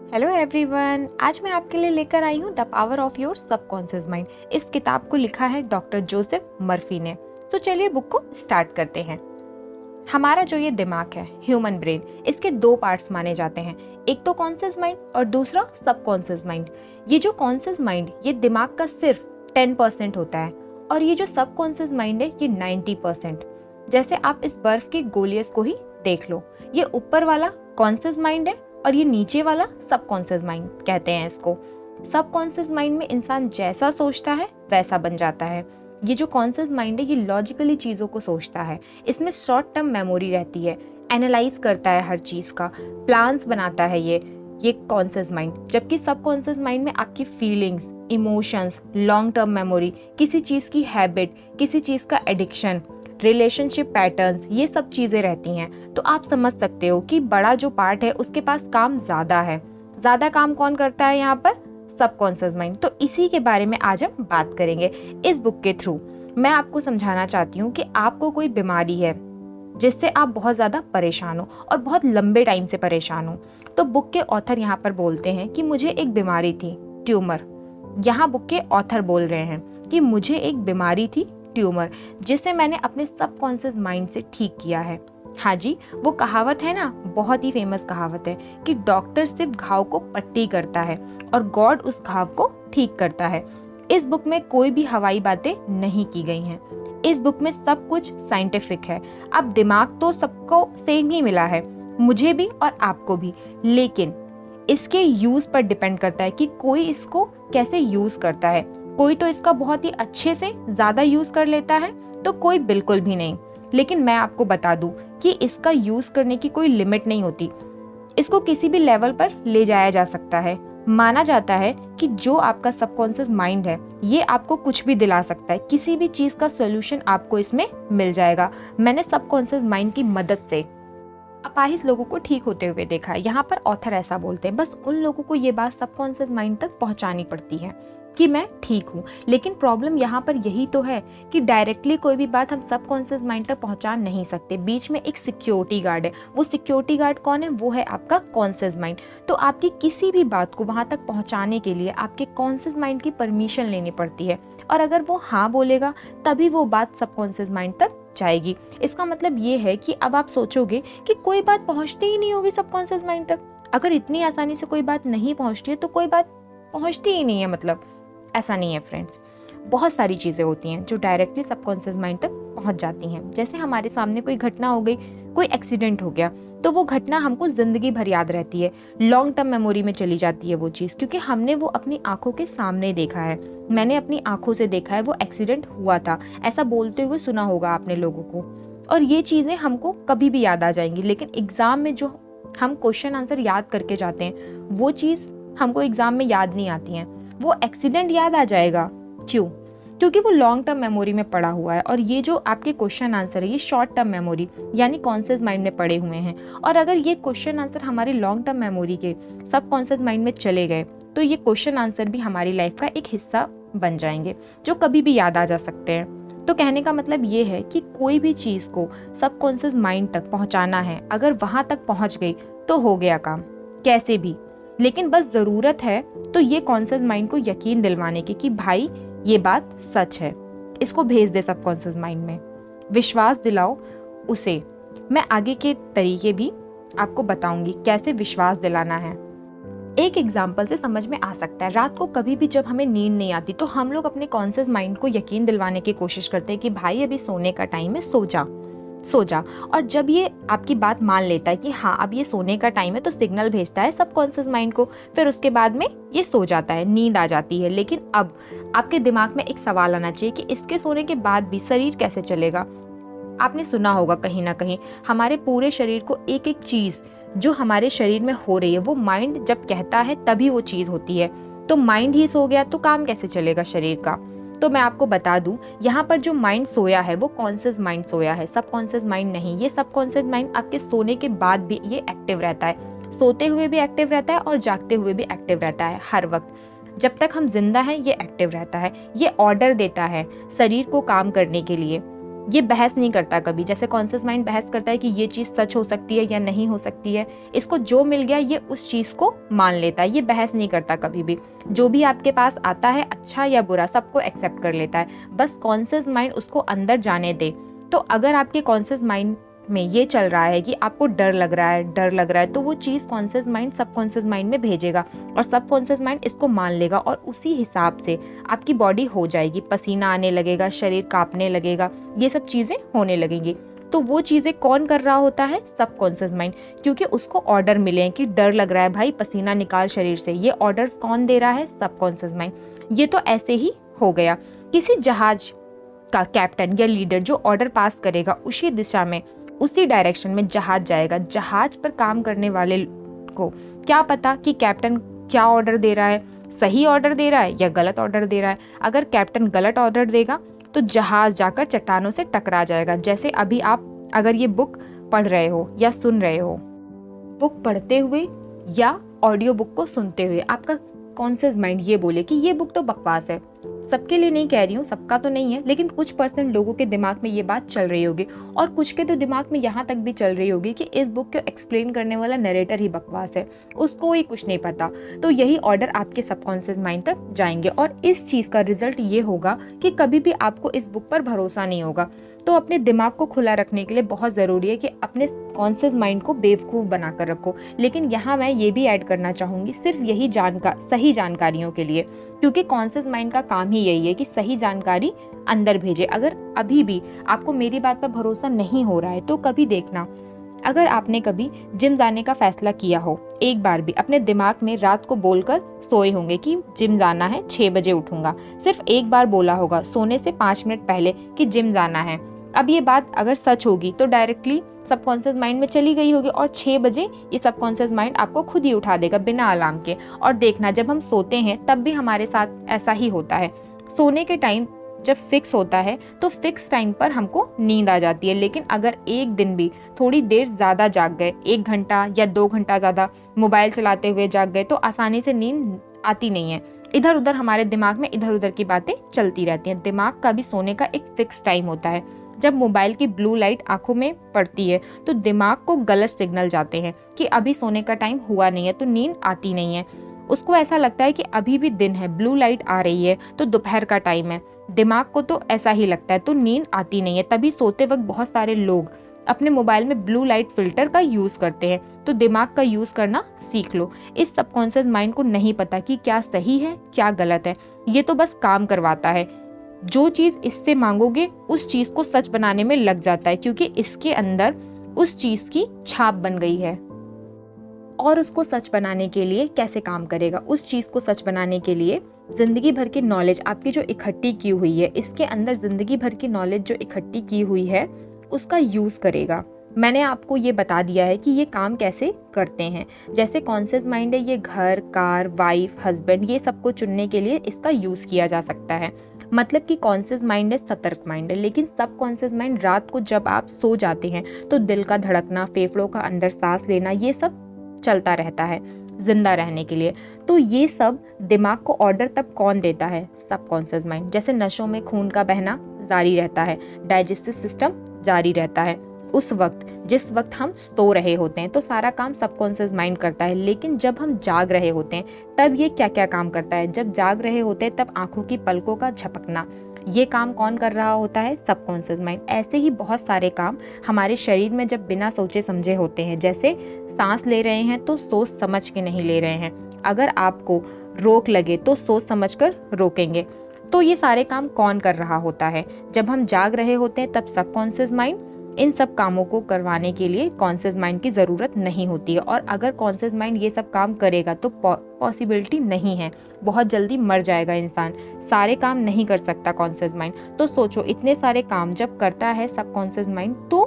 Hello everyone, आज मैं आपके लिए लेकर आई हूँ the power of your subconscious mind. इस किताब को लिखा है डॉक्टर जोसेफ मर्फी ने। तो चलिए बुक को स्टार्ट करते हैं। हमारा जो ये दिमाग है, ह्यूमन ब्रेन, इसके दो पार्ट्स माने जाते हैं। एक तो कॉन्शियस माइंड और दूसरा सबकॉन्शियस माइंड। ये जो कॉन्शियस माइंड ये दिमाग का सिर्फ 10% होता है और ये जो सबकॉन्शियस माइंड है ये 90%। जैसे आप इस बर्फ के गोलियस को ही देख लो, ये ऊपर वाला कॉन्शियस माइंड है और ये नीचे वाला सबकॉन्शियस माइंड कहते हैं इसको। सबकॉन्शियस माइंड में इंसान जैसा सोचता है वैसा बन जाता है। ये जो कॉन्शियस माइंड है ये लॉजिकली चीज़ों को सोचता है, इसमें शॉर्ट टर्म मेमोरी रहती है, एनालाइज करता है हर चीज़ का, प्लान्स बनाता है ये कॉन्शियस माइंड। जबकि सबकॉन्शियस माइंड में आपकी feelings, emotions, long term memory, किसी चीज़ की हैबिट, किसी चीज़ का एडिक्शन, रिलेशनशिप पैटर्न्स, ये सब चीज़ें रहती हैं। तो आप समझ सकते हो कि बड़ा जो पार्ट है उसके पास काम ज़्यादा है। ज़्यादा काम कौन करता है यहाँ पर? Subconscious mind. तो इसी के बारे में आज हम बात करेंगे। इस बुक के थ्रू मैं आपको समझाना चाहती हूँ कि आपको कोई बीमारी है जिससे आप बहुत ज़्यादा परेशान हो और बहुत लंबे टाइम से परेशान हो। तो बुक के ऑथर यहाँ पर बोलते हैं कि मुझे एक बीमारी थी, ट्यूमर। यहाँ बुक के ऑथर बोल रहे हैं कि मुझे एक बीमारी थी, ट्यूमर, जिसे मैंने अपने सबकॉन्शियस माइंड से ठीक किया है। हाँ जी, वो कहावत है ना, बहुत ही फेमस कहावत है कि डॉक्टर सिर्फ घाव को पट्टी करता है और गॉड उस घाव को ठीक करता है। इस बुक में कोई भी हवाई बातें नहीं की गई हैं। इस बुक में सब कुछ साइंटिफिक है। अब दिमाग तो सबको सेम ही मिला है, मुझे भी और आपको भी, लेकिन इसके यूज पर डिपेंड करता है कि कोई इसको कैसे यूज करता है। कोई तो इसका बहुत ही अच्छे से ज्यादा यूज कर लेता है तो कोई बिल्कुल भी नहीं। लेकिन मैं आपको बता दूं कि इसका यूज करने की कोई लिमिट नहीं होती। इसको किसी भी लेवल पर ले जाया जा सकता है। माना जाता है कि जो आपका सबकॉन्शियस माइंड है ये आपको कुछ भी दिला सकता है, किसी भी चीज का सॉल्यूशन आपको इसमें मिल जाएगा। मैंने सबकॉन्शियस माइंड की मदद से अपाहिज लोगों को ठीक होते हुए देखा है। यहाँ पर ऑथर ऐसा बोलते हैं, बस उन लोगों को ये बात सबकॉन्शियस माइंड तक पहुंचानी पड़ती है कि मैं ठीक हूँ। लेकिन प्रॉब्लम यहाँ पर यही तो है कि डायरेक्टली कोई भी बात हम सबकॉन्शियस माइंड तक पहुंचा नहीं सकते। बीच में एक सिक्योरिटी गार्ड है। वो सिक्योरिटी गार्ड कौन है? वो है आपका कॉन्शियस माइंड। तो आपकी किसी भी बात को वहां तक पहुंचाने के लिए आपके कॉन्शियस माइंड की परमिशन लेनी पड़ती है, और अगर वो हाँ बोलेगा तभी वो बात सबकॉन्शियस माइंड तक जाएगी। इसका मतलब ये है कि अब आप सोचोगे कि कोई बात पहुंचती ही नहीं होगी सबकॉन्शियस माइंड तक। अगर इतनी आसानी से कोई बात नहीं पहुंचती है तो कोई बात पहुंचती ही नहीं है। मतलब ऐसा नहीं है फ्रेंड्स, बहुत सारी चीज़ें होती हैं जो डायरेक्टली सबकॉन्शियस माइंड तक पहुंच जाती हैं। जैसे हमारे सामने कोई घटना हो गई, कोई एक्सीडेंट हो गया, तो वो घटना हमको ज़िंदगी भर याद रहती है, लॉन्ग टर्म मेमोरी में चली जाती है वो चीज़, क्योंकि हमने वो अपनी आंखों के सामने देखा है। मैंने अपनी आंखों से देखा है वो एक्सीडेंट हुआ था, ऐसा बोलते हुए सुना होगा आपने लोगों को। और ये चीज़ें हमको कभी भी याद आ जाएंगी। लेकिन एग्ज़ाम में जो हम क्वेश्चन आंसर याद करके जाते हैं वो चीज़ हमको एग्ज़ाम में याद नहीं आती हैं। वो एक्सीडेंट याद आ जाएगा, क्यों? क्योंकि वो लॉन्ग टर्म मेमोरी में पड़ा हुआ है। और ये जो आपके क्वेश्चन आंसर है ये शॉर्ट टर्म मेमोरी यानी कॉन्शियस माइंड में पड़े हुए हैं। और अगर ये क्वेश्चन आंसर हमारे लॉन्ग टर्म मेमोरी के सबकॉन्शियस माइंड में चले गए तो ये क्वेश्चन आंसर भी हमारी लाइफ का एक हिस्सा बन जाएंगे जो कभी भी याद आ जा सकते हैं। तो कहने का मतलब ये है कि कोई भी चीज़ को सबकॉन्शियस माइंड तक पहुँचाना है, अगर वहाँ तक पहुँच गई तो हो गया काम, कैसे भी। लेकिन बस ज़रूरत है तो ये कॉन्शियस माइंड को यकीन दिलवाने की कि भाई ये बात सच है, इसको भेज दे सबकॉन्शियस माइंड में, विश्वास दिलाओ उसे। मैं आगे के तरीके भी आपको बताऊंगी कैसे विश्वास दिलाना है। एक एग्जाम्पल से समझ में आ सकता है। रात को कभी भी जब हमें नींद नहीं आती तो हम लोग अपने कॉन्शियस माइंड को यकीन दिलवाने की कोशिश करते हैं कि भाई अभी सोने का टाइम है, सो जा। और जब ये आपकी बात मान लेता है कि हाँ अब ये सोने का टाइम है तो सिग्नल भेजता है सबकॉन्शियस माइंड को, फिर उसके बाद में ये सो जाता है, नींद आ जाती है। लेकिन अब आपके दिमाग में एक सवाल आना चाहिए कि इसके सोने के बाद भी शरीर कैसे चलेगा। आपने सुना होगा कहीं ना कहीं हमारे पूरे शरीर को एक एक चीज जो हमारे शरीर में हो रही है वो माइंड जब कहता है तभी वो चीज होती है। तो माइंड ही सो गया तो काम कैसे चलेगा शरीर का? तो मैं आपको बता दूं, यहाँ पर जो माइंड सोया है वो कॉन्शियस माइंड सोया है, सबकॉन्शियस माइंड नहीं। ये सबकॉन्शियस माइंड आपके सोने के बाद भी ये एक्टिव रहता है, सोते हुए भी एक्टिव रहता है और जागते हुए भी एक्टिव रहता है। हर वक्त जब तक हम जिंदा हैं ये एक्टिव रहता है। ये ऑर्डर देता है शरीर को काम करने के लिए। ये बहस नहीं करता कभी, जैसे कॉन्शियस माइंड बहस करता है कि ये चीज़ सच हो सकती है या नहीं हो सकती है, इसको जो मिल गया ये उस चीज़ को मान लेता है, ये बहस नहीं करता कभी भी। जो भी आपके पास आता है अच्छा या बुरा सबको एक्सेप्ट कर लेता है, बस कॉन्शियस माइंड उसको अंदर जाने दे। तो अगर आपके कॉन्शियस माइंड में ये चल रहा है कि आपको डर लग रहा है, डर लग रहा है, तो वो चीज़ कॉन्शियस माइंड सबकॉन्शियस माइंड में भेजेगा और सबकॉन्शियस माइंड इसको मान लेगा और उसी हिसाब से आपकी बॉडी हो जाएगी, पसीना आने लगेगा, शरीर कांपने लगेगा, ये सब चीज़ें होने लगेंगी। तो वो चीज़ें कौन कर रहा होता है? सबकॉन्शियस माइंड, क्योंकि उसको ऑर्डर मिले हैं कि डर लग रहा है भाई, पसीना निकाल शरीर से। ये ऑर्डर्स कौन दे रहा है? Subconscious mind. ये तो ऐसे ही हो गया। किसी जहाज का कैप्टन या लीडर जो ऑर्डर पास करेगा उसी दिशा में, उसी डायरेक्शन में जहाज जाएगा। जहाज पर काम करने वाले को क्या पता कि कैप्टन क्या ऑर्डर दे रहा है, सही ऑर्डर दे रहा है या गलत ऑर्डर दे रहा है। अगर कैप्टन गलत ऑर्डर देगा तो जहाज जाकर चट्टानों से टकरा जाएगा। जैसे अभी आप अगर ये बुक पढ़ रहे हो या सुन रहे हो, बुक पढ़ते हुए या ऑडियो बुक को सुनते हुए आपका कॉन्शियस माइंड ये बोले कि ये बुक तो बकवास है, सबके लिए नहीं कह रही हूँ, सबका तो नहीं है, लेकिन कुछ % लोगों के दिमाग में ये बात चल रही होगी और कुछ के तो दिमाग में यहाँ तक भी चल रही होगी कि इस बुक को एक्सप्लेन करने वाला नरेटर ही बकवास है, उसको ही कुछ नहीं पता। तो यही ऑर्डर आपके सबकॉन्शियस माइंड तक जाएंगे और इस चीज़ का रिजल्ट ये होगा कि कभी भी आपको इस बुक पर भरोसा नहीं होगा। तो अपने दिमाग को खुला रखने के लिए बहुत ज़रूरी है कि अपने कॉन्शियस माइंड को बेवकूफ़ बनाकर रखो। लेकिन यहाँ मैं ये भी ऐड करना चाहूँगी सिर्फ यही सही जानकारियों के लिए, क्योंकि कॉन्शियस माइंड का काम ही यही है कि सही जानकारी अंदर भेजे। अगर अभी भी आपको मेरी बात पर भरोसा नहीं हो रहा है तो कभी देखना, अगर आपने कभी जिम जाने का फैसला किया हो, एक बार भी अपने दिमाग में रात को बोलकर सोए होंगे कि जिम जाना है, 6 बजे उठूंगा, सिर्फ एक बार बोला होगा सोने से 5 मिनट पहले कि जिम जाना है। अब ये बात अगर सच होगी तो डायरेक्टली सबकॉन्शियस माइंड में चली गई होगी और 6 बजे ये सबकॉन्शियस माइंड आपको खुद ही उठा देगा बिना अलार्म के। और देखना, जब हम सोते हैं तब भी हमारे साथ ऐसा ही होता है। सोने के टाइम जब फिक्स होता है तो फिक्स टाइम पर हमको नींद आ जाती है, लेकिन अगर एक दिन भी थोड़ी देर ज़्यादा जाग गए, 1 घंटा या 2 घंटा ज़्यादा मोबाइल चलाते हुए जाग गए, तो आसानी से नींद आती नहीं है। इधर उधर हमारे दिमाग में इधर उधर की बातें चलती रहती हैं। दिमाग का भी सोने का एक फिक्स टाइम होता है। जब मोबाइल की ब्लू लाइट आंखों में पड़ती है तो दिमाग को गलत सिग्नल जाते हैं कि अभी सोने का टाइम हुआ नहीं है, तो नींद आती नहीं है। उसको ऐसा लगता है कि अभी भी दिन है, ब्लू लाइट आ रही है तो दोपहर का टाइम है। दिमाग को तो ऐसा ही लगता है, तो नींद आती नहीं है। तभी सोते वक्त बहुत सारे लोग अपने मोबाइल में ब्लू लाइट फिल्टर का यूज करते हैं। तो दिमाग का यूज करना सीख लो। इस सबकॉन्शियस माइंड को नहीं पता कि क्या सही है क्या गलत है, ये तो बस काम करवाता है। जो चीज इससे मांगोगे उस चीज को सच बनाने में लग जाता है, क्योंकि इसके अंदर उस चीज की छाप बन गई है। और उसको सच बनाने के लिए कैसे काम करेगा? उस चीज को सच बनाने के लिए जिंदगी भर की नॉलेज आपकी जो इकट्ठी की हुई है, इसके अंदर जिंदगी भर की नॉलेज जो इकट्ठी की हुई है उसका यूज करेगा। मैंने आपको ये बता दिया है कि ये काम कैसे करते हैं। जैसे कॉन्शियस माइंड है, ये घर, कार, वाइफ, हस्बैंड, ये सबको चुनने के लिए इसका यूज किया जा सकता है। मतलब कि कॉन्शियस माइंड है सतर्क माइंड है, लेकिन सब कॉन्शियस माइंड रात को जब आप सो जाते हैं तो दिल का धड़कना, फेफड़ों का अंदर सांस लेना, ये सब चलता रहता है जिंदा रहने के लिए। तो ये सब दिमाग को ऑर्डर तब कौन देता है? Subconscious mind. जैसे नसों में खून का बहना जारी रहता है, डाइजेस्टिव सिस्टम जारी रहता है, उस वक्त जिस वक्त हम सो रहे होते हैं तो सारा काम सबकॉन्शियस माइंड करता है। लेकिन जब हम जाग रहे होते हैं तब ये क्या क्या काम करता है? जब जाग रहे होते हैं तब आंखों की पलकों का झपकना, ये काम कौन कर रहा होता है? Subconscious mind. ऐसे ही बहुत सारे काम हमारे शरीर में जब बिना सोचे समझे होते हैं। जैसे सांस ले रहे हैं तो सोच समझ के नहीं ले रहे हैं, अगर आपको रोक लगे तो सोच समझ कर रोकेंगे। तो ये सारे काम कौन कर रहा होता है? जब हम जाग रहे होते हैं तब सबकॉन्शियस माइंड। इन सब कामों को करवाने के लिए कॉन्शियस माइंड की ज़रूरत नहीं होती है। और अगर कॉन्शियस माइंड ये सब काम करेगा तो पॉसिबिलिटी नहीं है, बहुत जल्दी मर जाएगा इंसान। सारे काम नहीं कर सकता कॉन्शियस माइंड। तो सोचो, इतने सारे काम जब करता है सबकॉन्शियस माइंड तो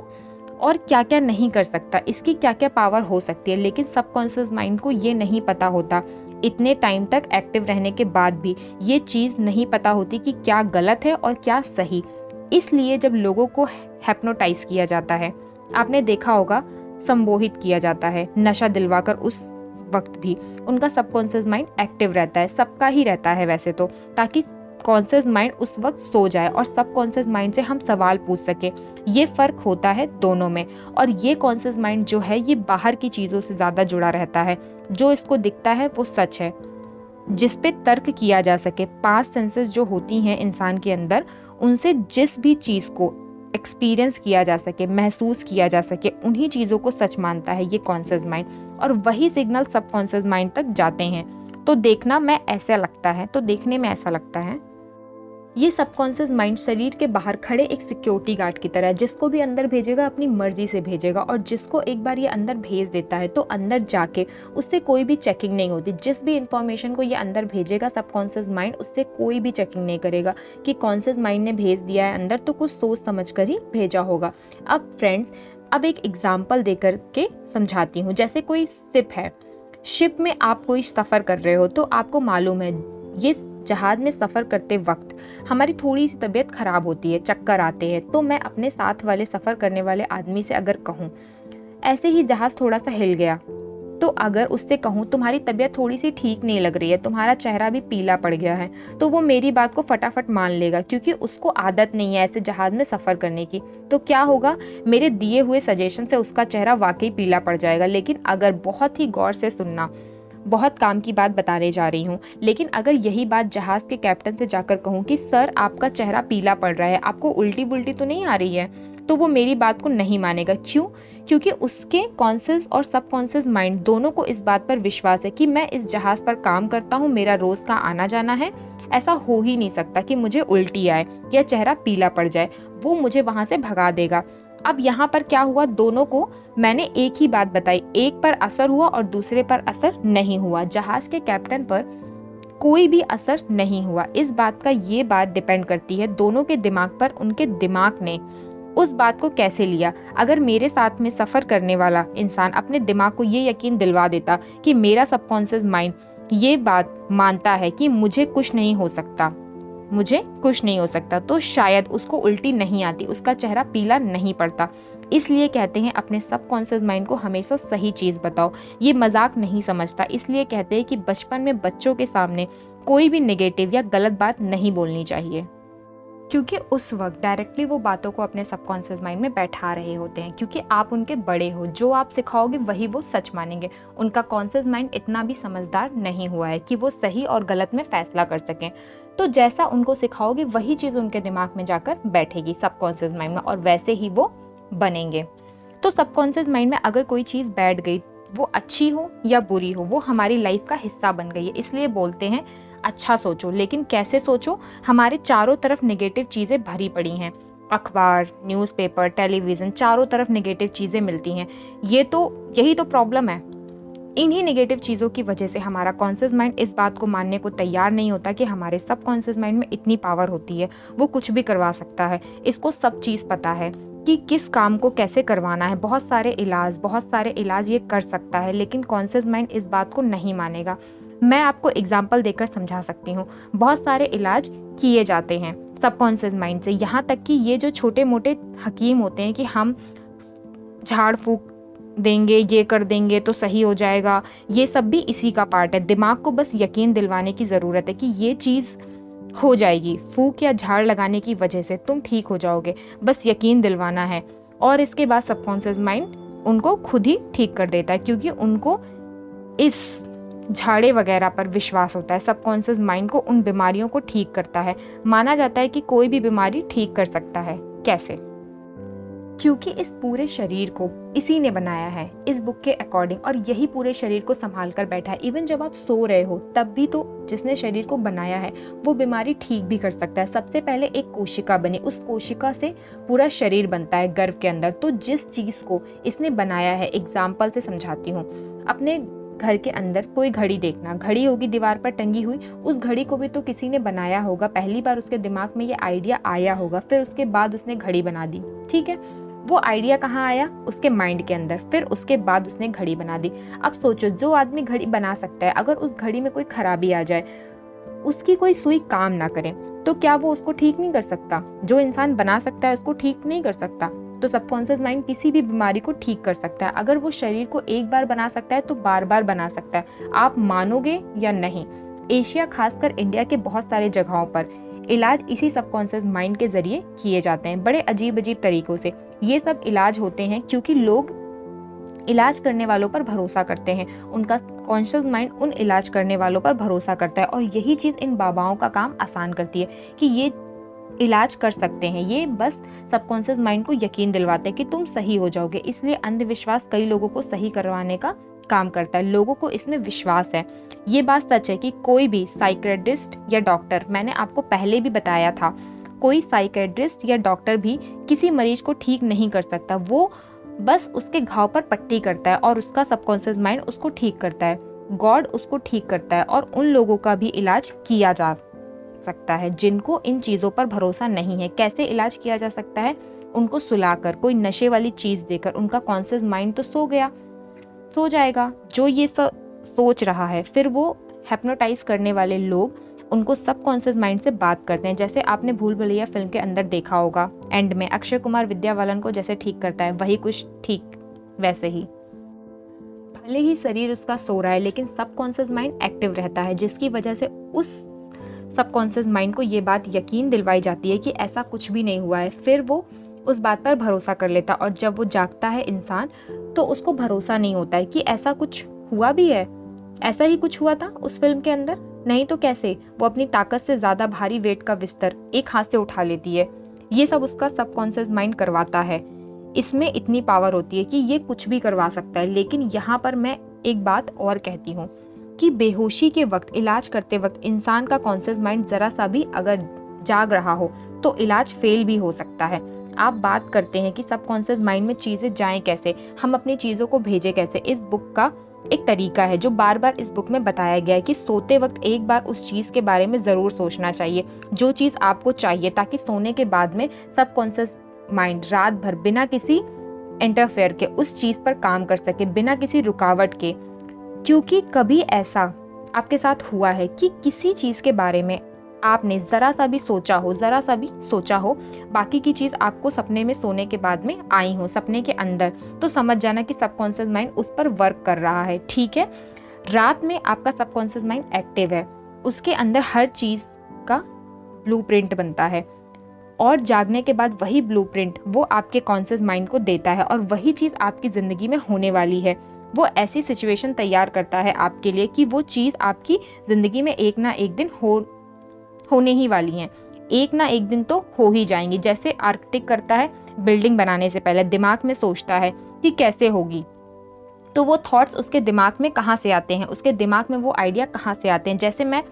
और क्या क्या नहीं कर सकता, इसकी क्या क्या पावर हो सकती है। लेकिन सबकॉन्शियस माइंड को ये नहीं पता होता। इतने टाइम तक एक्टिव रहने के बाद भी ये चीज़ नहीं पता होती कि क्या गलत है और क्या सही। इसलिए जब लोगों को हिप्नोटाइज किया जाता है, आपने देखा होगा, संमोहित किया जाता है, नशा दिलवाकर, उस वक्त भी उनका सबकॉन्शियस माइंड एक्टिव रहता है। सबका ही रहता है वैसे तो, ताकि कॉन्शियस माइंड उस वक्त सो जाए और सबकॉन्शियस माइंड से हम सवाल पूछ सके। ये फ़र्क होता है दोनों में। और ये कॉन्शियस माइंड जो है ये बाहर की चीज़ों से ज़्यादा जुड़ा रहता है, जो इसको दिखता है वो सच है, जिस पे तर्क किया जा सके। 5 सेंसेस जो होती हैं इंसान के अंदर, उनसे जिस भी चीज़ को एक्सपीरियंस किया जा सके, महसूस किया जा सके, उन्हीं चीज़ों को सच मानता है ये कॉन्शियस माइंड, और वही सिग्नल सबकॉन्शियस माइंड तक जाते हैं। तो देखने में ऐसा लगता है ये सबकॉन्शियस माइंड शरीर के बाहर खड़े एक सिक्योरिटी गार्ड की तरह है, जिसको भी अंदर भेजेगा अपनी मर्जी से भेजेगा, और जिसको एक बार ये अंदर भेज देता है तो अंदर जाके उससे कोई भी चेकिंग नहीं होती। जिस भी इंफॉर्मेशन को ये अंदर भेजेगा सबकॉन्शियस माइंड, उससे कोई भी चेकिंग नहीं करेगा कि कॉन्शियस माइंड ने भेज दिया है अंदर तो कुछ सोच समझ कर ही भेजा होगा। अब फ्रेंड्स, अब एक एग्जाम्पल देकर के समझाती हूँ। जैसे कोई शिप है, शिप में आप कोई सफ़र कर रहे हो, तो आपको मालूम है ये जहाज में सफ़र करते वक्त हमारी थोड़ी सी तबीयत ख़राब होती है, चक्कर आते हैं। तो मैं अपने साथ वाले सफ़र करने वाले आदमी से अगर कहूँ, ऐसे ही जहाज़ थोड़ा सा हिल गया, तो अगर उससे कहूँ तुम्हारी तबीयत थोड़ी सी ठीक नहीं लग रही है, तुम्हारा चेहरा भी पीला पड़ गया है, तो वो मेरी बात को फटाफट मान लेगा, क्योंकि उसको आदत नहीं है ऐसे जहाज़ में सफ़र करने की। तो क्या होगा, मेरे दिए हुए सजेशन से उसका चेहरा वाकई पीला पड़ जाएगा। लेकिन अगर बहुत ही गौर से सुनना, बहुत काम की बात बताने जा रही हूँ, लेकिन अगर यही बात जहाज़ के कैप्टन से जाकर कहूँ कि सर आपका चेहरा पीला पड़ रहा है, आपको उल्टी बुल्टी तो नहीं आ रही है, तो वो मेरी बात को नहीं मानेगा। क्यों? क्योंकि उसके कॉन्शियस और सबकॉन्शियस माइंड दोनों को इस बात पर विश्वास है कि मैं इस जहाज़ पर काम करता हूँ, मेरा रोज़ का आना जाना है, ऐसा हो ही नहीं सकता कि मुझे उल्टी आए या चेहरा पीला पड़ जाए, वो मुझे वहाँ से भगा देगा। अब यहाँ पर क्या हुआ, दोनों को मैंने एक ही बात बताई, एक पर असर हुआ और दूसरे पर असर नहीं हुआ। जहाज के कैप्टन पर कोई भी असर नहीं हुआ। इस बात का ये बात डिपेंड करती है दोनों के दिमाग पर, उनके दिमाग ने उस बात को कैसे लिया। अगर मेरे साथ में सफ़र करने वाला इंसान अपने दिमाग को ये यकीन दिलवा देता कि मेरा सबकॉन्शियस माइंड ये बात मानता है कि मुझे कुछ नहीं हो सकता, तो शायद उसको उल्टी नहीं आती, उसका चेहरा पीला नहीं पड़ता। इसलिए कहते हैं अपने सबकॉन्शियस माइंड को हमेशा सही चीज़ बताओ, ये मजाक नहीं समझता। इसलिए कहते हैं कि बचपन में बच्चों के सामने कोई भी नेगेटिव या गलत बात नहीं बोलनी चाहिए, क्योंकि उस वक्त डायरेक्टली वो बातों को अपने सबकॉन्शियस माइंड में बैठा रहे होते हैं। क्योंकि आप उनके बड़े हो, जो आप सिखाओगे वही वो सच मानेंगे। उनका कॉन्शियस माइंड इतना भी समझदार नहीं हुआ है कि वो सही और गलत में फैसला कर सकें। तो जैसा उनको सिखाओगे वही चीज़ उनके दिमाग में जाकर बैठेगी सबकॉन्शियस माइंड में, और वैसे ही वो बनेंगे। तो सबकॉन्शियस माइंड में अगर कोई चीज़ बैठ गई, वो अच्छी हो या बुरी हो, वो हमारी लाइफ का हिस्सा बन गई है। इसलिए बोलते हैं अच्छा सोचो, लेकिन कैसे सोचो। हमारे चारों तरफ नेगेटिव चीज़ें भरी पड़ी हैं, अखबार, न्यूज़पेपर, टेलीविज़न, चारों तरफ नेगेटिव चीज़ें मिलती हैं। यही तो प्रॉब्लम है। इन्हीं नेगेटिव चीज़ों की वजह से हमारा कॉन्शियस माइंड इस बात को मानने को तैयार नहीं होता कि हमारे सबकॉन्शियस माइंड में इतनी पावर होती है, वो कुछ भी करवा सकता है। इसको सब चीज़ पता है कि किस काम को कैसे करवाना है। बहुत सारे इलाज ये कर सकता है, लेकिन कॉन्शियस माइंड इस बात को नहीं मानेगा। मैं आपको एग्जाम्पल देकर समझा सकती हूँ। बहुत सारे इलाज किए जाते हैं सबकॉन्शियस माइंड से, यहाँ तक कि ये जो छोटे मोटे हकीम होते हैं कि हम झाड़ फूक देंगे, ये कर देंगे तो सही हो जाएगा, ये सब भी इसी का पार्ट है। दिमाग को बस यकीन दिलवाने की ज़रूरत है कि ये चीज़ हो जाएगी, फूक या झाड़ लगाने की वजह से तुम ठीक हो जाओगे, बस यकीन दिलवाना है। और इसके बाद सबकॉन्शियस माइंड उनको खुद ही ठीक कर देता है, क्योंकि उनको इस झाड़े वगैरह पर विश्वास होता है। सबकॉन्शियस माइंड को उन बीमारियों को ठीक करता है। माना जाता है कि कोई भी बीमारी ठीक कर सकता है। कैसे? क्योंकि इस पूरे शरीर को इसी ने बनाया है इस बुक के अकॉर्डिंग, और यही पूरे शरीर को संभाल कर बैठा है। इवन जब आप सो रहे हो तब भी तो जिसने शरीर को बनाया है वो बीमारी ठीक भी कर सकता है। सबसे पहले एक कोशिका बनी, उस कोशिका से पूरा शरीर बनता है गर्भ के अंदर। तो जिस चीज़ को इसने बनाया है, एग्जाम्पल से समझाती हूँ। अपने घर के अंदर कोई घड़ी देखना, घड़ी होगी दीवार पर टंगी हुई, उस घड़ी को भी तो किसी ने बनाया होगा। पहली बार उसके दिमाग में ये आइडिया आया होगा, फिर उसके बाद उसने घड़ी बना दी। ठीक है, वो आइडिया कहाँ आया? उसके माइंड के अंदर, फिर उसके बाद उसने घड़ी बना दी। अब सोचो, जो आदमी घड़ी बना सकता है, अगर उस घड़ी में कोई खराबी आ जाए, उसकी कोई सुई काम ना करे, तो क्या वो उसको ठीक नहीं कर सकता? जो इंसान बना सकता है उसको ठीक नहीं कर सकता। तो सबकॉन्शियस माइंड किसी भी बीमारी को ठीक कर सकता है। अगर वो शरीर को एक बार बना सकता है तो बार बार बना सकता है। आप मानोगे या नहीं, एशिया खासकर इंडिया के बहुत सारे जगहों पर इलाज इसी सबकॉन्शियस माइंड के जरिए किए जाते हैं, बड़े अजीब अजीब तरीकों से। ये सब इलाज होते हैं क्योंकि लोग इलाज करने वालों पर भरोसा करते हैं, उनका कॉन्शियस माइंड उन इलाज करने वालों पर भरोसा करता है, और यही चीज़ इन बाबाओं का काम आसान करती है कि ये इलाज कर सकते हैं। ये बस सबकॉन्शियस माइंड को यकीन दिलवाते हैं कि तुम सही हो जाओगे। इसलिए अंधविश्वास कई लोगों को सही करवाने का काम करता है, लोगों को इसमें विश्वास है। ये बात सच है कि कोई भी साइकियाट्रिस्ट या डॉक्टर, मैंने आपको पहले भी बताया था, कोई साइकियाट्रिस्ट या डॉक्टर भी किसी मरीज को ठीक नहीं कर सकता। वो बस उसके घाव पर पट्टी करता है और उसका सबकॉन्शियस माइंड उसको ठीक करता है, गॉड उसको ठीक करता है। और उन लोगों का भी इलाज किया जा सकता है जिनको इन चीज़ों पर भरोसा नहीं है। कैसे इलाज किया जा सकता है? उनको सुलाकर, कोई नशे वाली चीज़ देकर। उनका कॉन्शियस माइंड तो सो जाएगा जो ये सब सोच रहा है। फिर वो हिप्नोटाइज करने वाले लोग उनको सबकॉन्शियस माइंड से बात करते हैं। जैसे आपने भूल भुलैया फिल्म के अंदर देखा होगा, एंड में अक्षय कुमार विद्या बालन को जैसे ठीक करता है, वही कुछ ठीक वैसे ही। भले ही शरीर उसका सो रहा है लेकिन सबकॉन्शियस माइंड एक्टिव रहता है, जिसकी वजह से उस सबकॉन्शियस माइंड को ये बात यकीन दिलवाई जाती है कि ऐसा कुछ भी नहीं हुआ है। फिर वो उस बात पर भरोसा कर लेता, और जब वो जागता है इंसान तो उसको भरोसा नहीं होता है कि ऐसा कुछ हुआ भी है, ऐसा ही कुछ हुआ था उस फिल्म के अंदर। नहीं तो कैसे वो अपनी ताकत से ज्यादा भारी वेट का बिस्तर एक हाथ से उठा लेती है। ये सब उसका सबकॉन्शियस माइंड करवाता है। इसमें इतनी पावर होती है कि ये कुछ भी करवा सकता है। लेकिन यहाँ पर मैं एक बात और कहती हूँ कि बेहोशी के वक्त, इलाज करते वक्त इंसान का कॉन्शियस माइंड जरा सा भी अगर जाग रहा हो तो इलाज फेल भी हो सकता है। आप बात करते हैं कि सबकॉन्शियस माइंड में चीजें जाएं कैसे, हम अपनी चीजों को भेजें कैसे। इस बुक का एक तरीका है जो बार बार इस बुक में बताया गया है कि सोते वक्त एक बार उस चीज के बारे में जरूर सोचना चाहिए जो चीज आपको चाहिए, ताकि सोने के बाद में सबकॉन्शियस माइंड रात भर बिना किसी इंटरफेयर के उस चीज पर काम कर सके, बिना किसी रुकावट के। क्योंकि कभी ऐसा आपके साथ हुआ है कि किसी चीज के बारे में आपने जरा सा भी सोचा हो, बाकी की चीज आपको सपने में सोने के बाद में आई हो, सपने के अंदर, तो समझ जाना कि सबकॉन्शियस माइंड उस पर वर्क कर रहा है। ठीक है, रात में आपका सबकॉन्शियस माइंड एक्टिव है, उसके अंदर हर चीज का ब्लूप्रिंट बनता है, और जागने के बाद वही ब्लूप्रिंट वो आपके कॉन्शियस माइंड को देता है, और वही चीज आपकी जिंदगी में होने वाली है। वो ऐसी सिचुएशन तैयार करता है आपके लिए कि वो चीज आपकी जिंदगी में एक ना एक दिन होने ही वाली हैं, एक ना एक दिन तो हो ही जाएंगी। जैसे आर्किटेक्ट करता है बिल्डिंग बनाने से पहले, दिमाग में सोचता है कि कैसे होगी, तो वो थॉट्स उसके दिमाग में कहाँ से आते हैं, उसके दिमाग में वो आइडिया कहाँ से आते हैं। जैसे मैं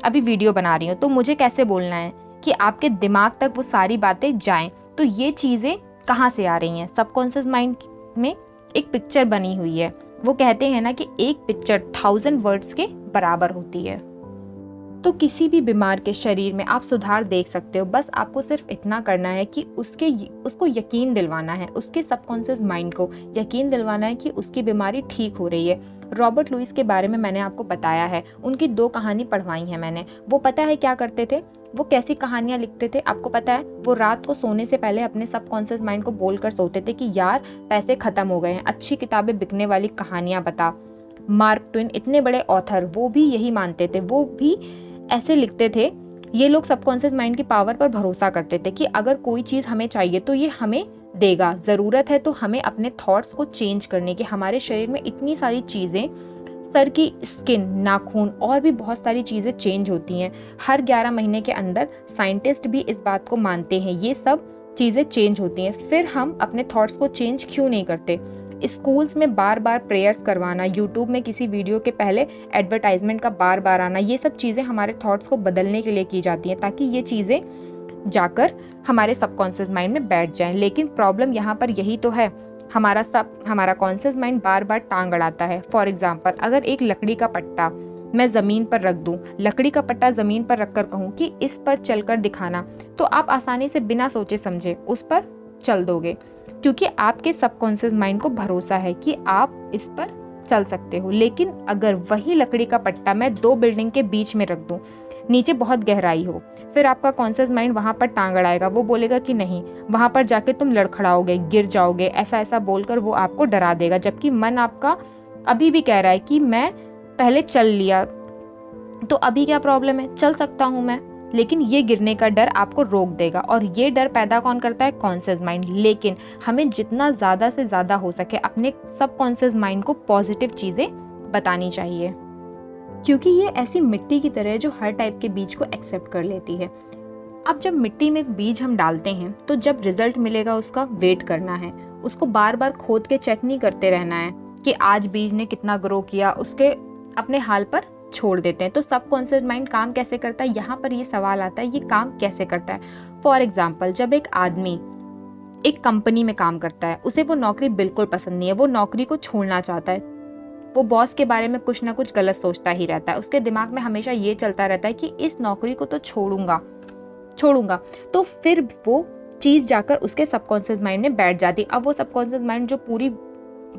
अभी वीडियो बना रही हूँ तो मुझे कैसे बोलना है कि आपके दिमाग तक वो सारी बातें जाएं, तो ये चीज़ें कहाँ से आ रही हैं? सबकॉन्शियस माइंड में एक पिक्चर बनी हुई है। वो कहते हैं ना कि एक पिक्चर 1000 वर्ड्स के बराबर होती है। तो किसी भी बीमार के शरीर में आप सुधार देख सकते हो। बस आपको सिर्फ इतना करना है कि उसको यकीन दिलवाना है, उसके सबकॉन्शियस माइंड को यकीन दिलवाना है कि उसकी बीमारी ठीक हो रही है। रॉबर्ट लुइस के बारे में मैंने आपको बताया है, उनकी 2 कहानी पढ़वाई हैं मैंने। वो पता है क्या करते थे, वो कैसी कहानियां लिखते थे आपको पता है? वो रात को सोने से पहले अपने सबकॉन्शियस माइंड को बोलकर सोते थे कि यार पैसे खत्म हो गए हैं, अच्छी किताबें बिकने वाली कहानियां बता। मार्क ट्वेन इतने बड़े ऑथर, वो भी यही मानते थे, वो भी ऐसे लिखते थे। ये लोग सबकॉन्शियस माइंड की पावर पर भरोसा करते थे कि अगर कोई चीज हमें चाहिए तो ये हमें देगा, जरूरत है तो हमें अपने थॉट्स को चेंज करने की। हमारे शरीर में इतनी सारी चीजें, सर की स्किन, नाखून और भी बहुत सारी चीजें चेंज होती हैं हर 11 महीने के अंदर। साइंटिस्ट भी इस बात को मानते हैं, ये सब चीजें चेंज होती हैं। फिर हम अपने थॉट्स को चेंज क्यों नहीं करते? स्कूल्स में बार बार प्रेयर्स करवाना, यूट्यूब में किसी वीडियो के पहले एडवर्टाइजमेंट का बार बार आना, ये सब चीज़ें हमारे थॉट्स को बदलने के लिए की जाती हैं, ताकि ये चीज़ें जाकर हमारे सबकॉन्शियस माइंड में बैठ जाएं। लेकिन प्रॉब्लम यहाँ पर यही तो है, हमारा कॉन्शियस माइंड बार बार टांग अड़ाता है। फॉर एग्जाम्पल, अगर एक लकड़ी का पट्टा मैं ज़मीन पर रख दूं, लकड़ी का पट्टा ज़मीन पर रखकर कहूँ कि इस पर चलकर दिखाना, तो आप आसानी से बिना सोचे समझे उस पर चल दोगे, क्योंकि आपके सबकॉन्शियस माइंड को भरोसा है कि आप इस पर चल सकते हो। लेकिन अगर वही लकड़ी का पट्टा मैं 2 बिल्डिंग के बीच में रख दूं, नीचे बहुत गहराई हो, फिर आपका कॉन्शियस माइंड वहां पर टांग अड़ाएगा। वो बोलेगा कि नहीं, वहां पर जाके तुम लड़खड़ाओगे, गिर जाओगे, ऐसा ऐसा बोलकर वो आपको डरा देगा। जबकि मन आपका अभी भी कह रहा है कि मैं पहले चल लिया, तो अभी क्या प्रॉब्लम है, चल सकता हूँ मैं। लेकिन ये गिरने का डर आपको रोक देगा। और ये डर पैदा कौन करता है? Conscious mind. लेकिन हमें जितना ज़्यादा से ज़्यादा हो सके अपने सबकॉन्शियस माइंड को पॉजिटिव चीज़ें बतानी चाहिए, क्योंकि ये ऐसी मिट्टी की तरह है जो हर टाइप के बीज को एक्सेप्ट कर लेती है। अब जब मिट्टी में एक बीज हम डालते हैं तो जब रिजल्ट मिलेगा उसका वेट करना है, उसको बार बार खोद के चेक नहीं करते रहना है कि आज बीज ने कितना ग्रो किया, उसके अपने हाल पर छोड़ देते हैं। तो सबकॉन्शियस माइंड काम कैसे करता है, यहाँ पर ये सवाल आता है, ये काम कैसे करता है। फॉर एग्जाम्पल, जब एक आदमी एक कंपनी में काम करता है, उसे वो नौकरी बिल्कुल पसंद नहीं है, वो नौकरी को छोड़ना चाहता है, वो बॉस के बारे में कुछ ना कुछ गलत सोचता ही रहता है, उसके दिमाग में हमेशा ये चलता रहता है कि इस नौकरी को तो छोड़ूंगा, तो फिर वो चीज जाकर उसके सबकॉन्शियस माइंड में बैठ जाती है। अब वो सबकॉन्शियस माइंड जो पूरी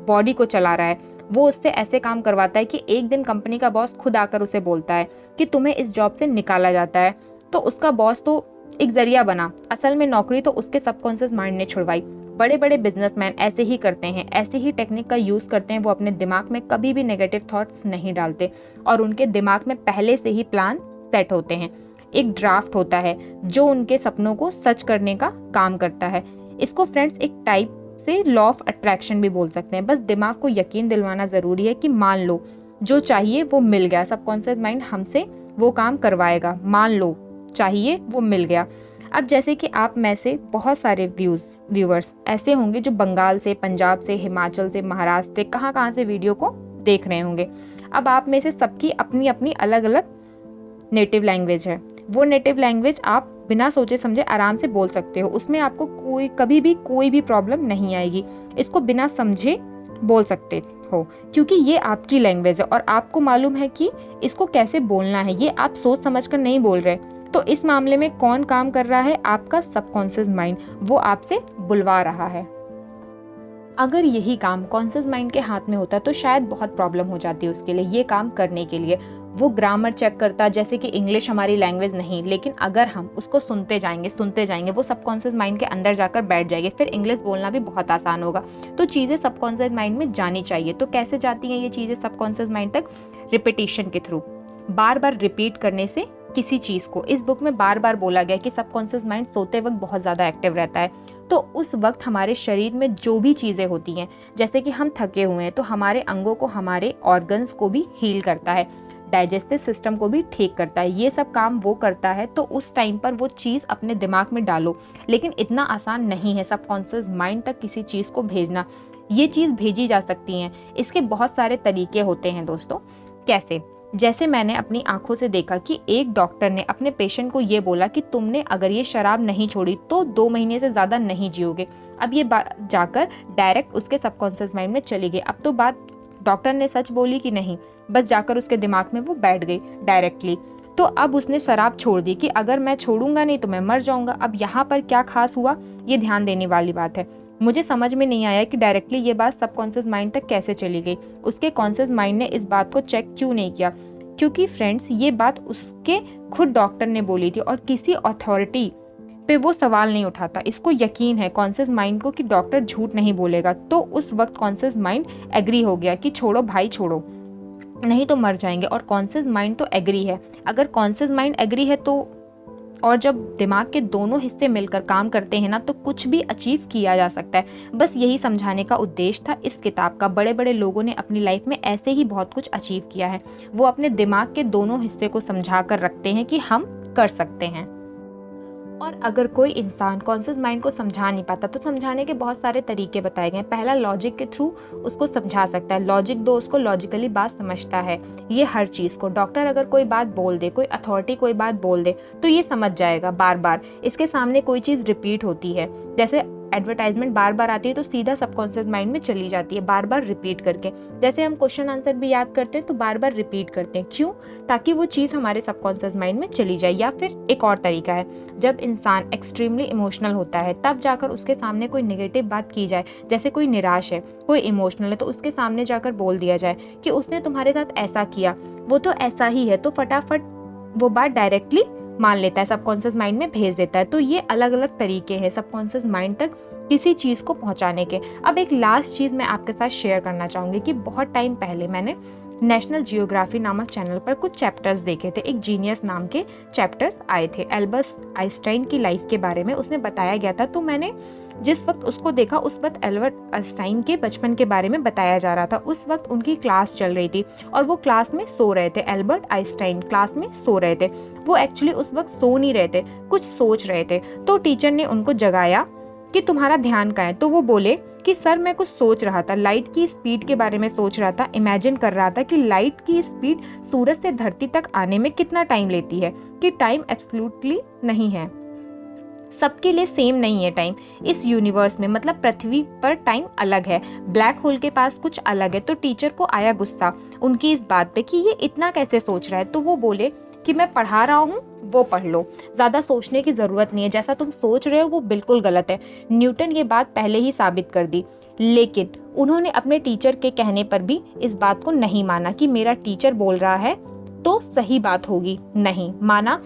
बॉडी को चला रहा है, वो उससे ऐसे काम करवाता है कि एक दिन कंपनी का बॉस खुद आकर उसे बोलता है कि तुम्हें इस जॉब से निकाला जाता है। तो उसका बॉस तो एक जरिया बना, असल में नौकरी तो उसके सबकॉन्शियस माइंड ने छुड़वाई। बड़े बड़े बिजनेसमैन ऐसे ही करते हैं, ऐसे ही टेक्निक का यूज करते हैं। वो अपने दिमाग में कभी भी नेगेटिव थॉट्स नहीं डालते और उनके दिमाग में पहले से ही प्लान सेट होते हैं। एक ड्राफ्ट होता है जो उनके सपनों को सच करने का काम करता है। इसको फ्रेंड्स एक टाइप से लॉ ऑफ अट्रैक्शन भी बोल सकते हैं। बस दिमाग को यकीन दिलवाना जरूरी है कि मान लो जो चाहिए वो मिल गया, सबकॉन्शियस माइंड हमसे वो काम करवाएगा, मान लो चाहिए वो मिल गया। अब जैसे कि आप में से बहुत सारे व्यूअर्स ऐसे होंगे जो बंगाल से, पंजाब से, हिमाचल से, महाराष्ट्र से, कहाँ से वीडियो को देख रहे होंगे। अब आप में से सबकी अपनी अपनी अलग अलग नेटिव लैंग्वेज है। वो नेटिव लैंग्वेज आप बिना सोचे समझे आराम से बोल सकते हो, उसमें आपको कभी भी कोई भी प्रॉब्लम नहीं आएगी। इसको बिना समझे बोल सकते हो क्योंकि ये आपकी लैंग्वेज है और आपको मालूम है कि इसको कैसे बोलना है। ये आप सोच समझ कर नहीं बोल रहे। तो इस मामले में कौन काम कर रहा है? आपका सबकॉन्शियस माइंड। वो आपसे बुलवा रहा है। अगर यही काम कॉन्शियस माइंड के हाथ में होता तो शायद बहुत प्रॉब्लम हो जाती है उसके लिए। ये काम करने के लिए वो ग्रामर चेक करता, जैसे कि इंग्लिश हमारी लैंग्वेज नहीं, लेकिन अगर हम उसको सुनते जाएंगे वो सबकॉन्शियस माइंड के अंदर जाकर बैठ जाएगी। फिर इंग्लिश बोलना भी बहुत आसान होगा। तो चीज़ें सबकॉन्शियस माइंड में जानी चाहिए। तो कैसे जाती हैं ये चीज़ें सबकॉन्शियस माइंड तक? रिपीटिशन के थ्रू, बार बार रिपीट करने से किसी चीज़ को। इस बुक में बार बार बोला गया कि सबकॉन्शियस माइंड सोते वक्त बहुत ज़्यादा एक्टिव रहता है। तो उस वक्त हमारे शरीर में जो भी चीज़ें होती हैं, जैसे कि हम थके हुए हैं तो हमारे अंगों को, हमारे ऑर्गन्स को भी हील करता है, डाइजेस्टिव सिस्टम को भी ठीक करता है। ये सब काम वो करता है। तो उस टाइम पर वो चीज़ अपने दिमाग में डालो। लेकिन इतना आसान नहीं है सबकॉन्शियस माइंड तक किसी चीज़ को भेजना। ये चीज़ भेजी जा सकती हैं, इसके बहुत सारे तरीके होते हैं दोस्तों। कैसे? जैसे मैंने अपनी आंखों से देखा कि एक डॉक्टर ने अपने पेशेंट को ये बोला कि तुमने अगर ये शराब नहीं छोड़ी तो 2 महीने से ज़्यादा नहीं जियोगे। अब ये बात जाकर डायरेक्ट उसके सबकॉन्शियस माइंड में चली गई। अब तो बात डॉक्टर ने सच बोली कि नहीं, बस जाकर उसके दिमाग में वो बैठ गई डायरेक्टली। तो अब उसने शराब छोड़ दी कि अगर मैं छोड़ूंगा नहीं तो मैं मर जाऊंगा। अब यहाँ पर क्या खास हुआ, ये ध्यान देने वाली बात है। मुझे समझ में नहीं आया कि डायरेक्टली ये बात सबकॉन्शियस माइंड तक कैसे चली गई। उसके कॉन्शियस माइंड ने इस बात को चेक क्यों नहीं किया? क्योंकि फ्रेंड्स ये बात उसके खुद डॉक्टर ने बोली थी और किसी अथॉरिटी पे वो सवाल नहीं उठाता। इसको यकीन है कॉन्शियस माइंड को कि डॉक्टर झूठ नहीं बोलेगा। तो उस वक्त कॉन्शियस माइंड एग्री हो गया कि छोड़ो भाई छोड़ो, नहीं तो मर जाएंगे। और कॉन्शियस माइंड तो एग्री है। अगर कॉन्शियस माइंड एग्री है तो, और जब दिमाग के दोनों हिस्से मिलकर काम करते हैं ना, तो कुछ भी अचीव किया जा सकता है। बस यही समझाने का उद्देश्य था इस किताब का। बड़े बड़े लोगों ने अपनी लाइफ में ऐसे ही बहुत कुछ अचीव किया है। वो अपने दिमाग के दोनों हिस्से को समझा कर रखते हैं कि हम कर सकते हैं। और अगर कोई इंसान कॉन्शियस माइंड को समझा नहीं पाता तो समझाने के बहुत सारे तरीके बताए गए। पहला, लॉजिक के थ्रू उसको समझा सकता है। लॉजिक दो उसको, लॉजिकली बात समझता है ये हर चीज़ को। डॉक्टर अगर कोई बात बोल दे, कोई अथॉरिटी कोई बात बोल दे तो ये समझ जाएगा बार बार। इसके सामने कोई चीज़ रिपीट होती है, जैसे एडवर्टाइजमेंट बार बार आती है तो सीधा सबकॉन्शियस माइंड में चली जाती है बार बार रिपीट करके। जैसे हम क्वेश्चन आंसर भी याद करते हैं तो बार बार रिपीट करते हैं। क्यों? ताकि वो चीज़ हमारे सबकॉन्शियस माइंड में चली जाए। या फिर एक और तरीका है, जब इंसान एक्सट्रीमली इमोशनल होता है तब जाकर उसके सामने कोई नेगेटिव बात की जाए, जैसे कोई निराश है, कोई इमोशनल है, तो उसके सामने जाकर बोल दिया जाए कि उसने तुम्हारे साथ ऐसा किया, वो तो ऐसा ही है, तो फटाफट वो बात डायरेक्टली मान लेता है, सबकॉन्शियस माइंड में भेज देता है। तो ये अलग अलग तरीके हैं सबकॉन्शियस माइंड तक किसी चीज़ को पहुंचाने के। अब एक लास्ट चीज़ मैं आपके साथ शेयर करना चाहूँगी कि बहुत टाइम पहले मैंने नेशनल जियोग्राफी नामक चैनल पर कुछ चैप्टर्स देखे थे। एक जीनियस नाम के चैप्टर्स आए थे एल्बर्ट आइंस्टाइन की लाइफ के बारे में, उसमें बताया गया था। तो मैंने जिस वक्त उसको देखा उस वक्त एल्बर्ट आइंस्टाइन के बचपन के बारे में बताया जा रहा था। उस वक्त उनकी क्लास चल रही थी और वो क्लास में सो रहे थे। एल्बर्ट आइंस्टाइन क्लास में सो रहे थे। वो एक्चुअली उस वक्त सो नहीं रहे थे, कुछ सोच रहे थे। तो टीचर ने उनको जगाया कि तुम्हारा ध्यान कहाँ है। तो वो बोले कि सर मैं कुछ सोच रहा था, लाइट की स्पीड के बारे में सोच रहा था, इमेजिन कर रहा था कि लाइट की स्पीड सूरज से धरती तक आने में कितना टाइम लेती है, कि टाइम एब्सोल्युटली नहीं है, सबके लिए सेम नहीं है टाइम इस यूनिवर्स में, मतलब पृथ्वी पर टाइम अलग है, ब्लैक होल के पास कुछ अलग है। तो टीचर को आया गुस्सा उनकी इस बात पे कि ये इतना कैसे सोच रहा है। तो वो बोले कि मैं पढ़ा रहा हूँ, वो पढ़ लो, ज़्यादा सोचने की ज़रूरत नहीं है, जैसा तुम सोच रहे हो वो बिल्कुल गलत है। न्यूटन ये बात पहले ही साबित कर दी, लेकिन उन्होंने अपने टीचर के कहने पर भी इस बात को नहीं माना कि मेरा टीचर बोल रहा है तो सही बात होगी। नहीं माना,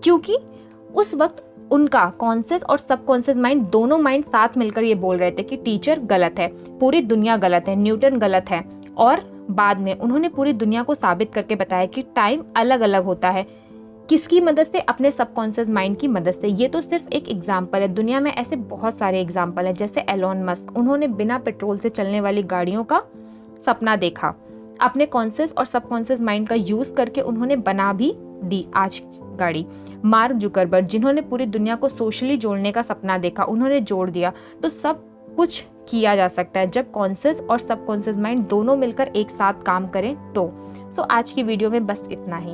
क्योंकि उस वक्त उनका कॉन्शियस और सबकॉन्शियस माइंड, दोनों माइंड साथ मिलकर ये बोल रहे थे कि टीचर गलत है, पूरी दुनिया गलत है, न्यूटन गलत है। और बाद में उन्होंने पूरी दुनिया को साबित करके बताया कि टाइम अलग अलग होता है। किसकी मदद से? अपने सबकॉन्शियस माइंड की मदद से। ये तो सिर्फ एक एग्जाम्पल है, दुनिया में ऐसे बहुत सारे एग्जाम्पल हैं। जैसे एलोन मस्क, उन्होंने बिना पेट्रोल से चलने वाली गाड़ियों का सपना देखा, अपने कॉन्शियस और सबकॉन्शियस माइंड का यूज करके उन्होंने बना भी दी आज गाड़ी। मार्क जुकरबर्ग, जिन्होंने पूरी दुनिया को सोशली जोड़ने का सपना देखा, उन्होंने जोड़ दिया। तो सब कुछ किया जा सकता है जब कॉन्शियस और सबकॉन्शियस माइंड दोनों मिलकर एक साथ काम करें तो। आज की वीडियो में बस इतना ही।